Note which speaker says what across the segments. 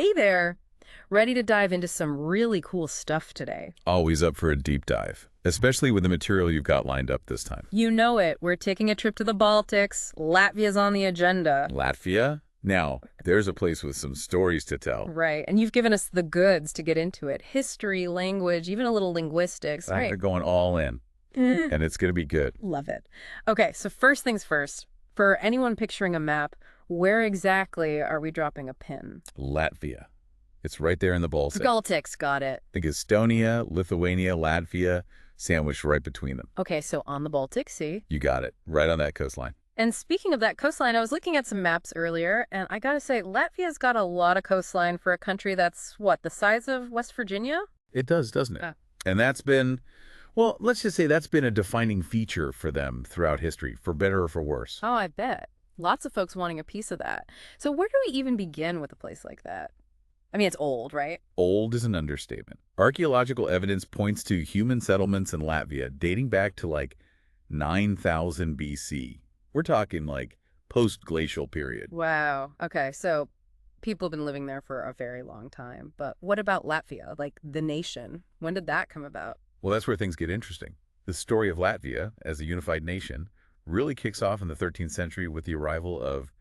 Speaker 1: Hey there. Ready to dive into some really cool stuff today.
Speaker 2: Always up for a deep dive, especially with the material you've got lined up this time.
Speaker 1: You know it. We're taking a trip to the Baltics. Latvia's on the agenda.
Speaker 2: Latvia? Now, there's a place with some stories to tell.
Speaker 1: Right. And you've given us the goods to get into it. History, language, even a little linguistics.
Speaker 2: They're
Speaker 1: Right.
Speaker 2: going all in, and it's going to be good.
Speaker 1: Love it. Okay, so first things first. For anyone picturing a map, where exactly are we dropping a pin?
Speaker 2: Latvia. It's right there in the Baltic.
Speaker 1: Baltics, got it.
Speaker 2: Think Estonia, Lithuania, Latvia, sandwiched right between them.
Speaker 1: Okay, so on the Baltic Sea.
Speaker 2: You got it, right on that coastline.
Speaker 1: And speaking of that coastline, I was looking at some maps earlier, and I gotta say, Latvia's got a lot of coastline for a country that's, what, the size of West Virginia?
Speaker 2: It does, doesn't it?
Speaker 1: Ah.
Speaker 2: And that's been, well, let's just say that's been a defining feature for them throughout history, for better or for worse.
Speaker 1: Oh, I bet. Lots of folks wanting a piece of that. So where do we even begin with a place like that? I mean, it's old, right?
Speaker 2: Old is an understatement. Archaeological evidence points to human settlements in Latvia dating back to like 9,000 BC. We're talking like post-glacial period.
Speaker 1: Wow. Okay, so people have been living there for a very long time. But what about Latvia, like the nation? When did that come about?
Speaker 2: Well, that's where things get interesting. The story of Latvia as a unified nation really kicks off in the 13th century with the arrival of,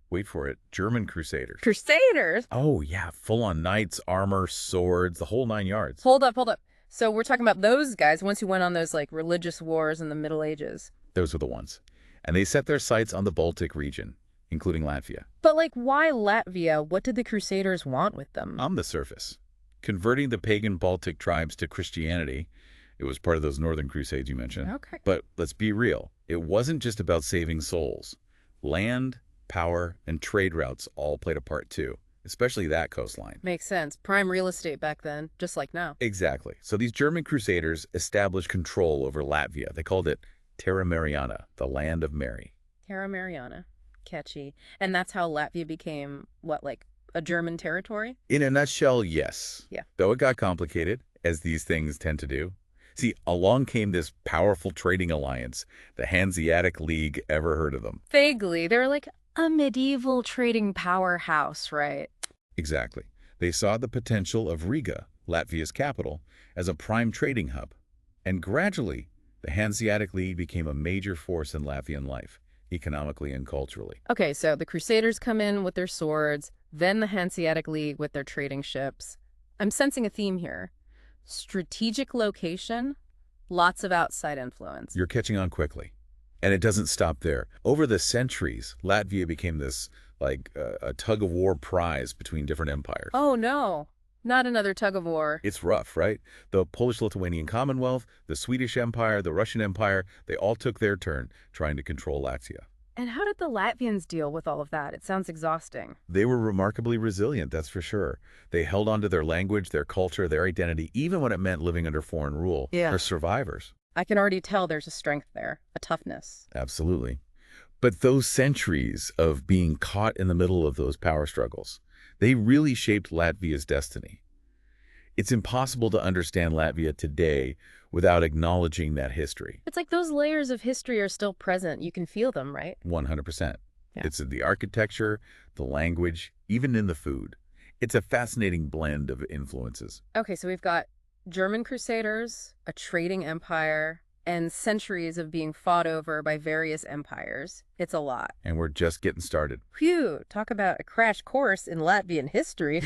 Speaker 2: wait for it, German crusaders.
Speaker 1: Crusaders?
Speaker 2: Oh, yeah, full-on knights, armor, swords, the whole 9 yards.
Speaker 1: Hold up, hold up. So we're talking about those guys, ones who went on those like religious wars in the Middle Ages.
Speaker 2: Those were the ones. And they set their sights on the Baltic region, including Latvia.
Speaker 1: But like, why Latvia? What did the Crusaders want with them?
Speaker 2: On the surface, converting the pagan Baltic tribes to Christianity. It was part of those Northern Crusades you mentioned.
Speaker 1: Okay.
Speaker 2: But let's be real. It wasn't just about saving souls. Land, power, and trade routes all played a part too, especially that coastline.
Speaker 1: Makes sense. Prime real estate back then, just like now.
Speaker 2: Exactly. So these German crusaders established control over Latvia. They called it Terra Mariana, the land of Mary.
Speaker 1: Terra Mariana. Catchy. And that's how Latvia became, what, like a German territory?
Speaker 2: In a nutshell, yes.
Speaker 1: Yeah.
Speaker 2: Though it got complicated, as these things tend to do. See, along came this powerful trading alliance, the Hanseatic League. Ever heard of them?
Speaker 1: Vaguely. They were like a medieval trading powerhouse, right?
Speaker 2: Exactly. They saw the potential of Riga, Latvia's capital, as a prime trading hub. And gradually, the Hanseatic League became a major force in Latvian life, economically and culturally.
Speaker 1: Okay, so the Crusaders come in with their swords, then the Hanseatic League with their trading ships. I'm sensing a theme here. Strategic location, lots of outside influence.
Speaker 2: You're catching on quickly. And it doesn't stop there. Over the centuries, Latvia became this, like, a tug-of-war prize between different empires.
Speaker 1: Oh no, not another tug of war.
Speaker 2: It's rough, right? The Polish-Lithuanian Commonwealth, the Swedish Empire, the Russian Empire, they all took their turn trying to control Latvia.
Speaker 1: And how did the Latvians deal with all of that? It sounds exhausting.
Speaker 2: They were remarkably resilient, that's for sure. They held on to their language, their culture, their identity, even when it meant living under foreign rule.
Speaker 1: Yeah.
Speaker 2: They're survivors.
Speaker 1: I can already tell there's a strength there, a toughness.
Speaker 2: Absolutely. But those centuries of being caught in the middle of those power struggles, they really shaped Latvia's destiny. It's impossible to understand Latvia today without acknowledging that history.
Speaker 1: It's like those layers of history are still present. You can feel them, right?
Speaker 2: 100%.
Speaker 1: Yeah.
Speaker 2: It's in the architecture, the language, even in the food. It's a fascinating blend of influences.
Speaker 1: Okay, so we've got German crusaders, a trading empire, and centuries of being fought over by various empires. It's a lot.
Speaker 2: And we're just getting started.
Speaker 1: Phew, talk about a crash course in Latvian history.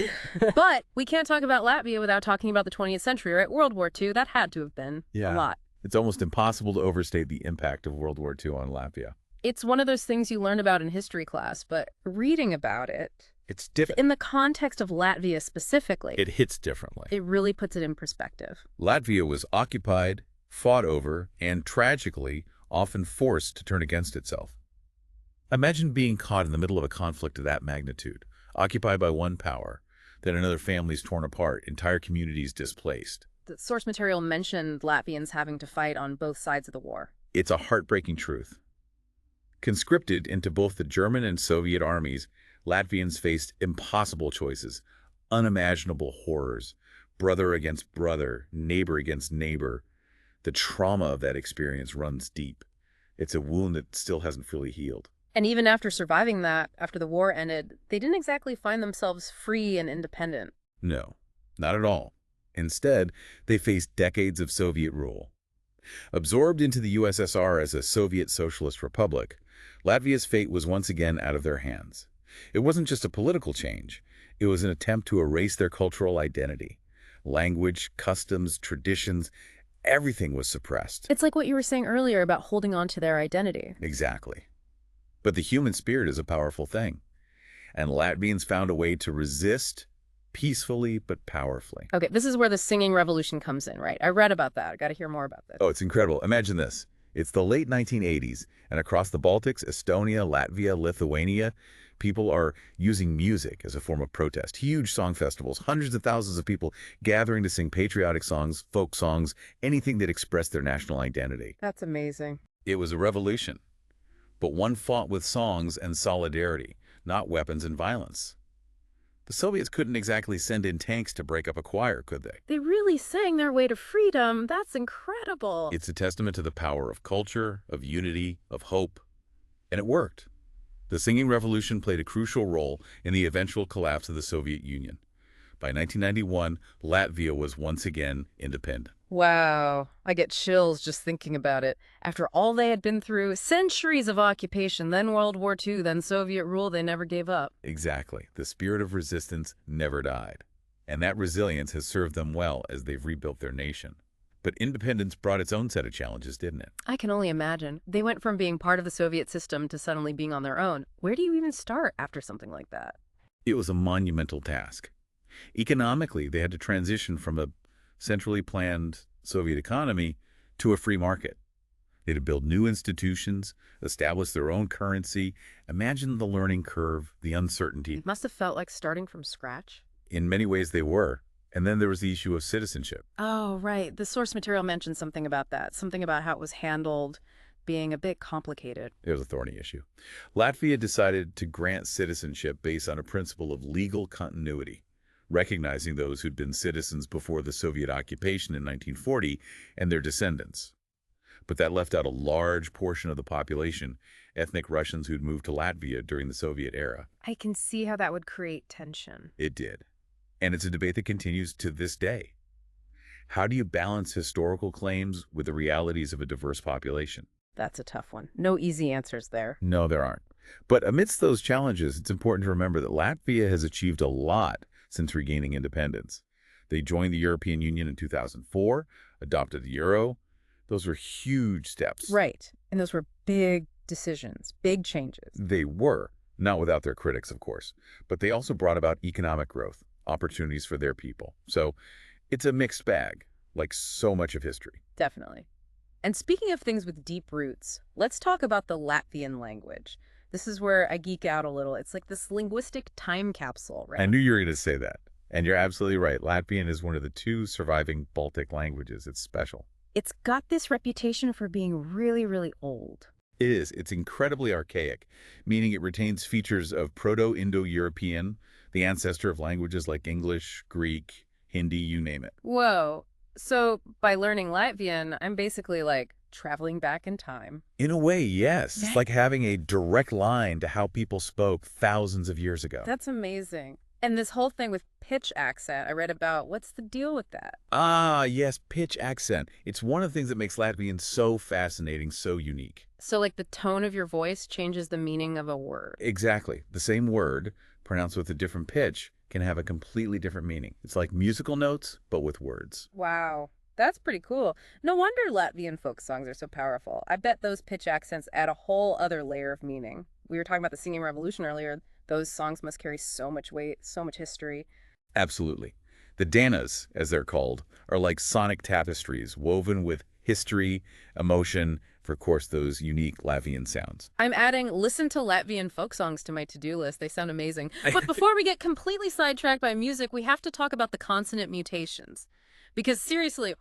Speaker 1: But we can't talk about Latvia without talking about the 20th century, right? World War II, that had to have been a lot.
Speaker 2: It's almost impossible to overstate the impact of World War II on Latvia.
Speaker 1: It's one of those things you learn about in history class, but reading about it,
Speaker 2: It's different.
Speaker 1: in the context of Latvia specifically,
Speaker 2: It hits differently.
Speaker 1: it really puts it in perspective.
Speaker 2: Latvia was occupied, fought over, and tragically, often forced to turn against itself. Imagine being caught in the middle of a conflict of that magnitude, occupied by one power, then another family's torn apart, entire communities displaced.
Speaker 1: The source material mentioned Latvians having to fight on both sides of the war.
Speaker 2: It's a heartbreaking truth. Conscripted into both the German and Soviet armies, Latvians faced impossible choices, unimaginable horrors, brother against brother, neighbor against neighbor. The trauma of that experience runs deep. It's a wound that still hasn't fully healed.
Speaker 1: And even after surviving that, after the war ended, they didn't exactly find themselves free and independent.
Speaker 2: No, not at all. Instead, they faced decades of Soviet rule. Absorbed into the USSR as a Soviet Socialist Republic, Latvia's fate was once again out of their hands. It wasn't just a political change. It was an attempt to erase their cultural identity. Language, customs, traditions, everything was suppressed.
Speaker 1: It's like what you were saying earlier about holding on to their identity.
Speaker 2: Exactly. But the human spirit is a powerful thing, and Latvians found a way to resist peacefully but powerfully.
Speaker 1: Okay, this is where the singing revolution comes in, right? I read about that. I got to hear more about this.
Speaker 2: Oh, it's incredible. Imagine this. It's the late 1980s, and across the Baltics, Estonia, Latvia, Lithuania, people are using music as a form of protest. Huge song festivals, hundreds of thousands of people gathering to sing patriotic songs, folk songs, anything that expressed their national identity.
Speaker 1: That's amazing.
Speaker 2: It was a revolution, but one fought with songs and solidarity, not weapons and violence. The Soviets couldn't exactly send in tanks to break up a choir, could they?
Speaker 1: They really sang their way to freedom. That's incredible.
Speaker 2: It's a testament to the power of culture, of unity, of hope. And it worked. The singing revolution played a crucial role in the eventual collapse of the Soviet Union. By 1991, Latvia was once again independent.
Speaker 1: Wow, I get chills just thinking about it. After all they had been through, centuries of occupation, then World War II, then Soviet rule, they never gave up.
Speaker 2: Exactly. The spirit of resistance never died. And that resilience has served them well as they've rebuilt their nation. But independence brought its own set of challenges, didn't it?
Speaker 1: I can only imagine. They went from being part of the Soviet system to suddenly being on their own. Where do you even start after something like that?
Speaker 2: It was a monumental task. Economically, they had to transition from a centrally planned Soviet economy to a free market. They had to build new institutions, establish their own currency. Imagine the learning curve, the uncertainty.
Speaker 1: It must have felt like starting from scratch.
Speaker 2: In many ways, they were. And then there was the issue of citizenship.
Speaker 1: Oh, right. The source material mentioned something about that, something about how it was handled being a bit complicated.
Speaker 2: It was a thorny issue. Latvia decided to grant citizenship based on a principle of legal continuity, recognizing those who'd been citizens before the Soviet occupation in 1940 and their descendants. But that left out a large portion of the population, ethnic Russians who'd moved to Latvia during the Soviet era.
Speaker 1: I can see how that would create tension.
Speaker 2: It did. And it's a debate that continues to this day. How do you balance historical claims with the realities of a diverse population?
Speaker 1: That's a tough one. No easy answers there.
Speaker 2: No, there aren't. But amidst those challenges, it's important to remember that Latvia has achieved a lot since regaining independence. They joined the European Union in 2004, adopted the euro. Those were huge steps.
Speaker 1: Right. And those were big decisions, big changes.
Speaker 2: They were, not without their critics, of course. But they also brought about economic growth, opportunities for their people. So it's a mixed bag, like so much of history.
Speaker 1: Definitely. And speaking of things with deep roots, let's talk about the Latvian language. This is where I geek out a little. It's like this linguistic time capsule, right?
Speaker 2: I knew you were going to say that. And you're absolutely right. Latvian is one of the two surviving Baltic languages. It's special.
Speaker 1: It's got this reputation for being really, really old.
Speaker 2: It is. It's incredibly archaic, meaning it retains features of Proto-Indo-European, the ancestor of languages like English, Greek, Hindi, you name it.
Speaker 1: Whoa. So by learning Latvian, I'm basically like traveling back in time.
Speaker 2: In a way, yes. It's like having a direct line to how people spoke thousands of years ago.
Speaker 1: That's amazing. And this whole thing with pitch accent, I read about. What's the deal with that?
Speaker 2: Ah, yes, pitch accent. It's one of the things that makes Latvian so fascinating, so unique.
Speaker 1: So like the tone of your voice changes the meaning of a word.
Speaker 2: Exactly. The same word, pronounced with a different pitch, can have a completely different meaning. It's like musical notes, but with words.
Speaker 1: Wow. That's pretty cool. No wonder Latvian folk songs are so powerful. I bet those pitch accents add a whole other layer of meaning. We were talking about the singing revolution earlier. Those songs must carry so much weight, so much history.
Speaker 2: Absolutely. The danas, as they're called, are like sonic tapestries woven with history, emotion, for, of course, those unique Latvian sounds.
Speaker 1: I'm adding listen to Latvian folk songs to my to-do list. They sound amazing. But before we get completely sidetracked by music, we have to talk about the consonant mutations. Because seriously,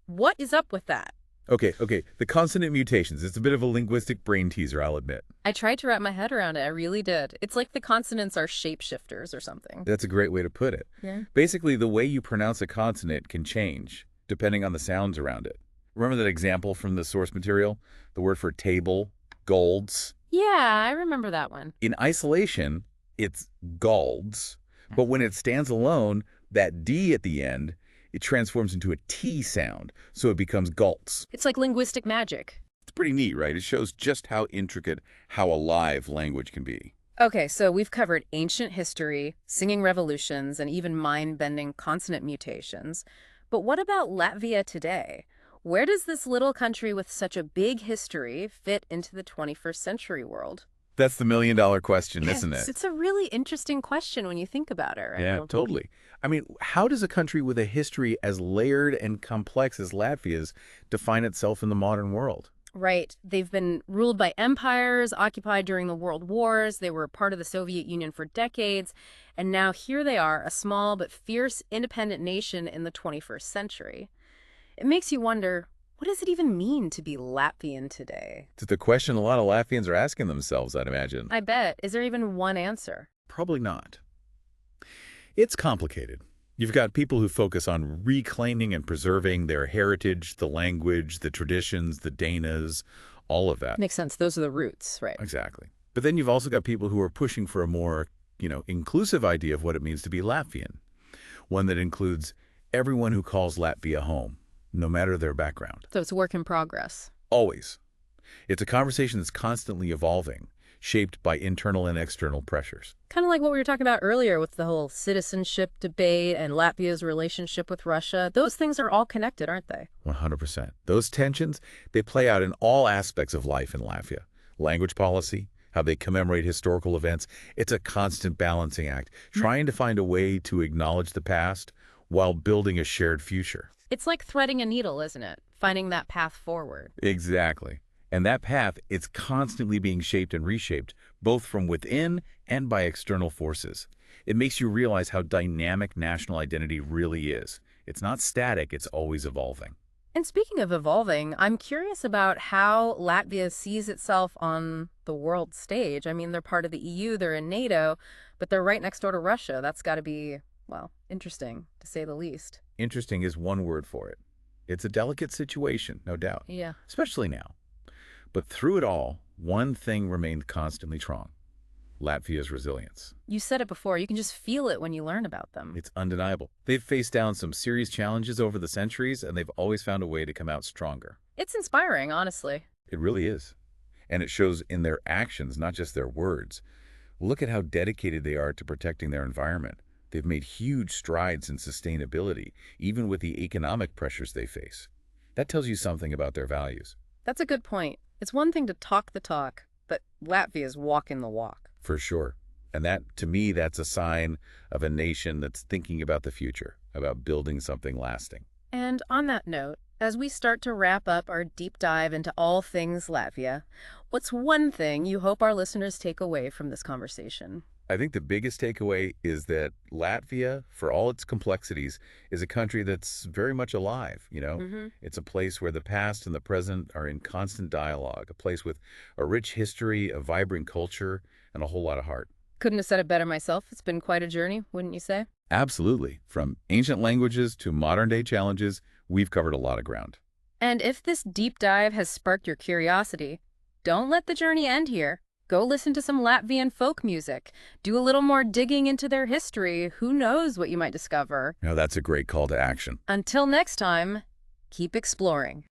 Speaker 1: what is up with that?
Speaker 2: Okay. The consonant mutations. It's a bit of a linguistic brain teaser, I'll admit.
Speaker 1: I tried to wrap my head around it. I really did. It's like the consonants are shapeshifters or something.
Speaker 2: That's a great way to put it.
Speaker 1: Yeah.
Speaker 2: Basically, the way you pronounce a consonant can change depending on the sounds around it. Remember that example from the source material? The word for table Golds.
Speaker 1: Yeah, I remember that one.
Speaker 2: In isolation, it's Golds. But when it stands alone, that D at the end, it transforms into a T sound, so it becomes Gults.
Speaker 1: It's like linguistic magic.
Speaker 2: It's pretty neat, right? It shows just how intricate, how alive language can be.
Speaker 1: Okay, so we've covered ancient history, singing revolutions, and even mind-bending consonant mutations. But what about Latvia today? Where does this little country with such a big history fit into the 21st century world?
Speaker 2: That's the million-dollar question, isn't
Speaker 1: Yes,
Speaker 2: it?
Speaker 1: it's a really interesting question when you think about it, right?
Speaker 2: Yeah, totally. I mean, how does a country with a history as layered and complex as Latvia's define itself in the modern world?
Speaker 1: Right. They've been ruled by empires, occupied during the world wars. They were part of the Soviet Union for decades. And now here they are, a small but fierce independent nation in the 21st century. It makes you wonder, what does it even mean to be Latvian today?
Speaker 2: It's the question a lot of Latvians are asking themselves, I'd imagine.
Speaker 1: I bet. Is there even one answer?
Speaker 2: Probably not. It's complicated. You've got people who focus on reclaiming and preserving their heritage, the language, the traditions, the Danas, all of that.
Speaker 1: Makes sense. Those are the roots, right?
Speaker 2: Exactly. But then you've also got people who are pushing for a more, inclusive idea of what it means to be Latvian. One that includes everyone who calls Latvia home, no matter their background.
Speaker 1: So it's a work in progress.
Speaker 2: Always. It's a conversation that's constantly evolving, shaped by internal and external pressures.
Speaker 1: Kind of like what we were talking about earlier with the whole citizenship debate and Latvia's relationship with Russia. Those things are all connected, aren't they?
Speaker 2: 100%. Those tensions, they play out in all aspects of life in Latvia. Language policy, how they commemorate historical events. It's a constant balancing act, trying to find a way to acknowledge the past while building a shared future.
Speaker 1: It's like threading a needle, isn't it? Finding that path forward.
Speaker 2: Exactly. And that path, it's constantly being shaped and reshaped, both from within and by external forces. It makes you realize how dynamic national identity really is. It's not static, it's always evolving.
Speaker 1: And speaking of evolving, I'm curious about how Latvia sees itself on the world stage. I mean, they're part of the EU, they're in NATO, but they're right next door to Russia. That's got to be, well, interesting, to say the least.
Speaker 2: Interesting is one word for it. It's a delicate situation, no doubt,
Speaker 1: Yeah.
Speaker 2: especially now. But through it all, one thing remained constantly strong: Latvia's resilience.
Speaker 1: You said it before, you can just feel it when you learn about them.
Speaker 2: It's undeniable. They've faced down some serious challenges over the centuries, and they've always found a way to come out stronger.
Speaker 1: It's inspiring, honestly.
Speaker 2: It really is. And it shows in their actions, not just their words. Look at how dedicated they are to protecting their environment. They've made huge strides in sustainability, even with the economic pressures they face. That tells you something about their values.
Speaker 1: That's a good point. It's one thing to talk the talk, but Latvia's walking the walk.
Speaker 2: For sure. And that, to me, that's a sign of a nation that's thinking about the future, about building something lasting.
Speaker 1: And on that note, as we start to wrap up our deep dive into all things Latvia, what's one thing you hope our listeners take away from this conversation?
Speaker 2: I think the biggest takeaway is that Latvia, for all its complexities, is a country that's very much alive. It's a place where the past and the present are in constant dialogue, a place with a rich history, a vibrant culture, and a whole lot of heart.
Speaker 1: Couldn't have said it better myself. It's been quite a journey, wouldn't you say?
Speaker 2: Absolutely. From ancient languages to modern-day challenges, we've covered a lot of ground.
Speaker 1: And if this deep dive has sparked your curiosity, don't let the journey end here. Go listen to some Latvian folk music. Do a little more digging into their history. Who knows what you might discover?
Speaker 2: Now, that's a great call to action.
Speaker 1: Until next time, keep exploring.